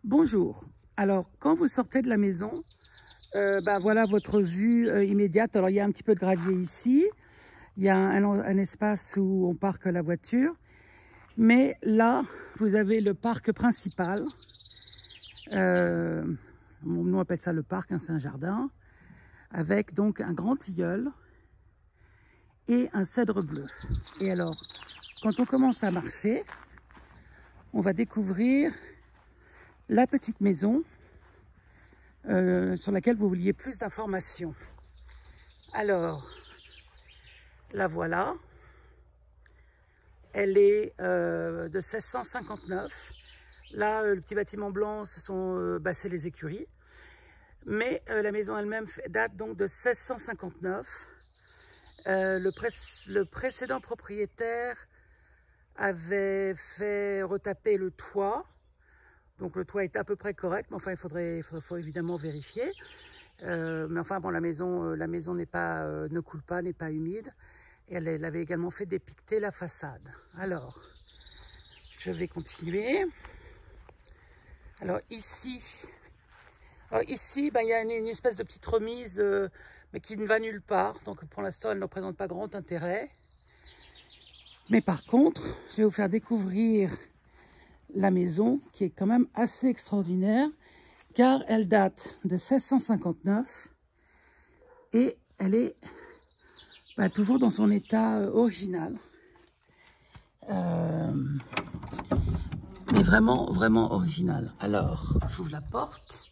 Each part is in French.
Bonjour. Alors, quand vous sortez de la maison, voilà votre vue immédiate. Alors, il y a un petit peu de gravier ici. Il y a un espace où on parque la voiture. Mais là, vous avez le parc principal. Nous, on appelle ça le parc, hein, c'est un jardin. Avec donc un grand tilleul et un cèdre bleu. Et alors, quand on commence à marcher, on va découvrir la petite maison sur laquelle vous vouliez plus d'informations. Alors, la voilà. Elle est de 1659. Là, le petit bâtiment blanc, c'est les écuries. Mais la maison elle-même date donc de 1659. Le précédent propriétaire avait fait retaper le toit. Donc le toit est à peu près correct, mais enfin il faut évidemment vérifier. Mais enfin bon, la maison ne coule pas, n'est pas humide. Et elle avait également fait dépiqueter la façade. Alors, je vais continuer. Alors ici, il y a une espèce de petite remise, mais qui ne va nulle part. Donc pour l'instant, elle ne représente pas grand intérêt. Mais par contre, je vais vous faire découvrir la maison, qui est quand même assez extraordinaire, car elle date de 1659 et elle est toujours dans son état original. Mais vraiment, vraiment original. Alors, j'ouvre la porte,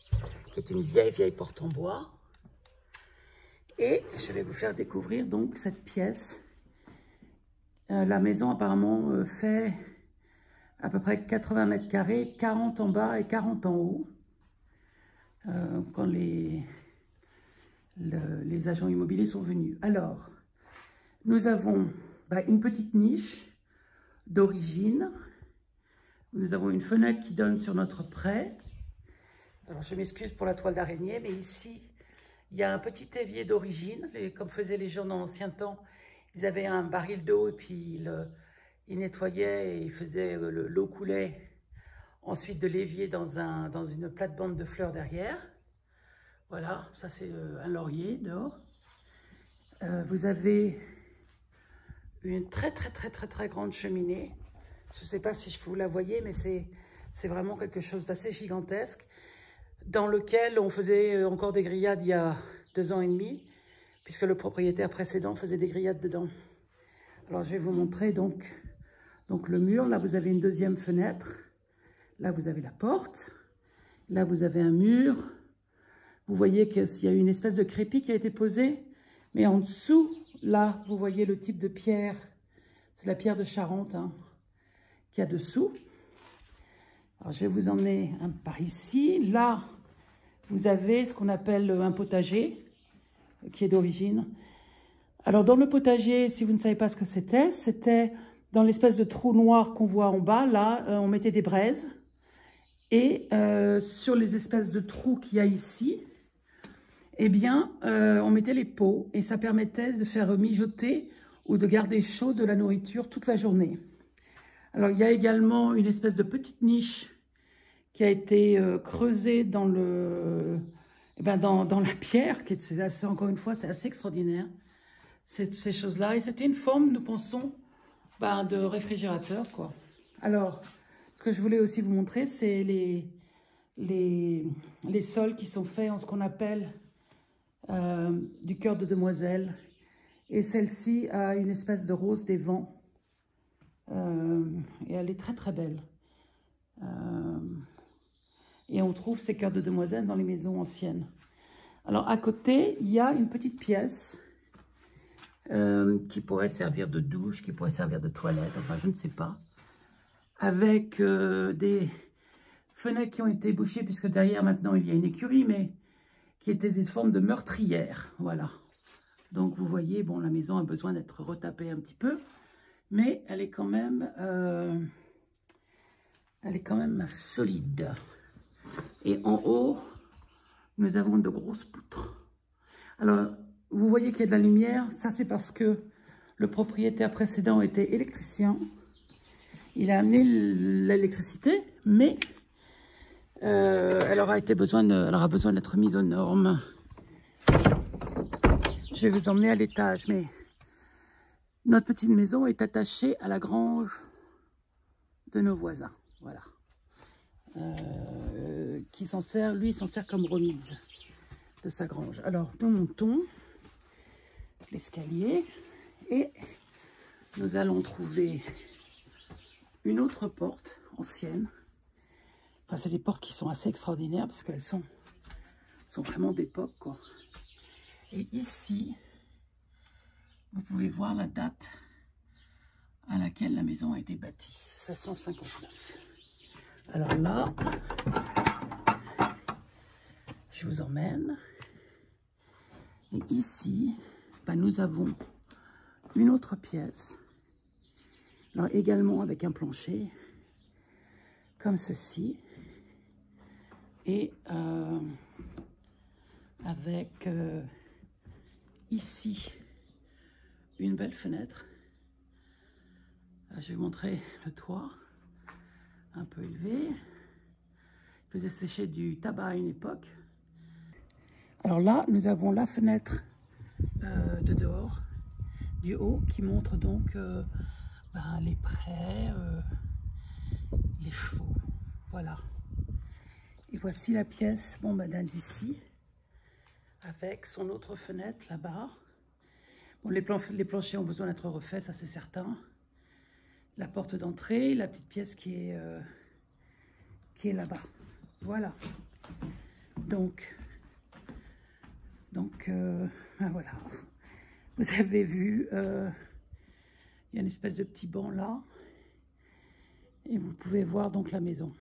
qui est une vieille porte en bois. Et je vais vous faire découvrir donc cette pièce. La maison apparemment fait à peu près 80 mètres carrés, 40 en bas et 40 en haut. Quand les agents immobiliers sont venus. Alors, nous avons une petite niche d'origine. Nous avons une fenêtre qui donne sur notre pré. Alors, je m'excuse pour la toile d'araignée, mais ici, il y a un petit évier d'origine. Comme faisaient les gens dans l'ancien temps, ils avaient un baril d'eau et puis ils nettoyaient et ils faisaient l'eau coulait ensuite de l'évier dans une plate-bande de fleurs derrière. Voilà, ça c'est un laurier dehors. Vous avez une très grande cheminée. Je ne sais pas si vous la voyez, mais c'est vraiment quelque chose d'assez gigantesque, dans lequel on faisait encore des grillades il y a 2 ans et demi, puisque le propriétaire précédent faisait des grillades dedans. Alors je vais vous montrer donc le mur. Là vous avez une deuxième fenêtre. Là vous avez la porte. Là vous avez un mur. Vous voyez qu'il y a une espèce de crépi qui a été posée. Mais en dessous, là, vous voyez le type de pierre. C'est la pierre de Charente, hein, qu'il y a dessous. Alors, je vais vous emmener par ici. Là, vous avez ce qu'on appelle un potager, qui est d'origine. Alors, dans le potager, si vous ne savez pas ce que c'était dans l'espèce de trou noir qu'on voit en bas. Là, on mettait des braises. Et sur les espèces de trous qu'il y a ici, eh bien, on mettait les pots et ça permettait de faire mijoter ou de garder chaud de la nourriture toute la journée. Alors, il y a également une espèce de petite niche qui a été creusée dans dans la pierre, qui est assez, encore une fois, c'est assez extraordinaire, ces choses-là. Et c'était une forme, nous pensons, de réfrigérateur, quoi. Alors, ce que je voulais aussi vous montrer, c'est les sols qui sont faits en ce qu'on appelle du cœur de demoiselle. Et celle-ci a une espèce de rose des vents. Et elle est très belle. Et on trouve ces cœurs de demoiselle dans les maisons anciennes. Alors à côté, il y a une petite pièce qui pourrait servir de douche, qui pourrait servir de toilette, enfin je ne sais pas. Avec des fenêtres qui ont été bouchées, puisque derrière maintenant il y a une écurie, mais qui étaient des formes de meurtrières, voilà. Donc vous voyez, bon, la maison a besoin d'être retapée un petit peu, mais elle est quand même solide. Et en haut, nous avons de grosses poutres. Alors, vous voyez qu'il y a de la lumière, ça c'est parce que le propriétaire précédent était électricien. Il a amené l'électricité, mais elle aura besoin d'être mise aux normes. Je vais vous emmener à l'étage, mais notre petite maison est attachée à la grange de nos voisins. Voilà. Lui s'en sert comme remise de sa grange. Alors, nous montons l'escalier et nous allons trouver une autre porte ancienne. Enfin, c'est des portes qui sont assez extraordinaires parce qu'elles sont vraiment d'époque, quoi. Et ici, vous pouvez voir la date à laquelle la maison a été bâtie, 1659. Alors là, je vous emmène. Et ici, nous avons une autre pièce. Alors également avec un plancher, comme ceci. Et avec ici une belle fenêtre. Là, je vais vous montrer le toit, un peu élevé. Il faisait sécher du tabac à une époque. Alors là, nous avons la fenêtre de dehors, du haut, qui montre donc les prés, les chevaux. Voilà. Et voici la pièce d'ici, avec son autre fenêtre là-bas. Bon, les planchers ont besoin d'être refaits, ça c'est certain. La porte d'entrée, la petite pièce qui est là-bas. Voilà. Donc voilà. Vous avez vu, il y a une espèce de petit banc là. Et vous pouvez voir donc la maison.